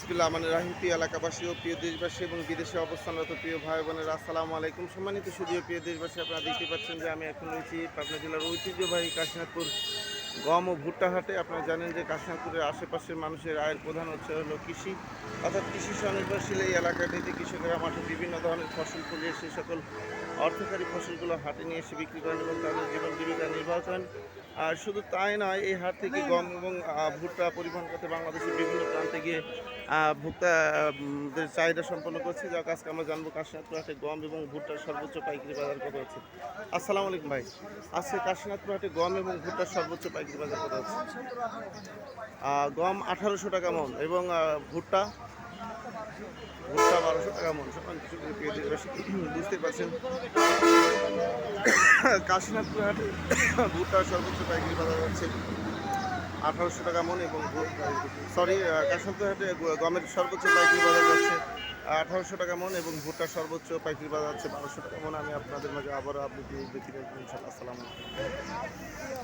বিসমিল্লাহ মানে রাহিম। প্রিয় এলাকাবাসী ও প্রিয় দেশবাসী এবং বিদেশে অবস্থানরত প্রিয় ভাই বোনেরা, আসসালামু আলাইকুম। সম্মানিত সুধীয় প্রিয় দেশবাসী, আপনারা দেখতে পাচ্ছেন যে আমি এখন রয়েছি পাবনা জেলার ঐতিহ্যবাহী কাশীনাথপুর গম ও ভুট্টা হাটে। আপনারা জানেন যে কাশীনাথপুরের আশেপাশের মানুষের আয়ের প্রধান হচ্ছে হলো কৃষি, অর্থাৎ কৃষি স্বনির্ভরশীল এই এলাকাটিতে কৃষকেরা মাঠে বিভিন্ন ধরনের ফসল ফলিয়ে সেই সকল অর্থকারী ফসলগুলো হাটে নিয়ে এসে বিক্রি করেন এবং তাদের জীবন জীবিকা নির্বাহ করেন। আর শুধু তাই নয়, এই হাট থেকে গম এবং ভুট্টা পরিবহন করতে বাংলাদেশের বিভিন্ন প্রান্তে গিয়ে ভোক্তাদের চাহিদা সম্পন্ন করছে। যার আজকে আমরা জানবো কাশীনাথপুর হাটে গম এবং ভুট্টার সর্বোচ্চ পাইকারি বাজার কত হচ্ছে। আসসালামু আলাইকুম ভাই, আজকে কাশীনাথপুর হাটে গম এবং ভুট্টার সর্বোচ্চ পাইকারি বাজার কত হচ্ছে? গম 1800 টাকা মন এবং ভুট্টা ভুট্টা 1200 টাকা মন। বুঝতে পারছেন কাশীনাথপুর হাটে ভুট্টার সর্বোচ্চ পাইকারি বাজার হচ্ছে 1800 টাকা মন এবং কাশীনাথপুর হাটে গমের সর্বোচ্চ পাইকারি বাজার যাচ্ছে 1800 টাকা মন এবং ভুট্টার সর্বোচ্চ পাইকারি বাজার হচ্ছে 1200 টাকা মন। আমি আপনাদের মাঝে আবারও আপডেট দিয়ে দেখি, ইনশাআল্লাহ। আসসালামু আলাইকুম।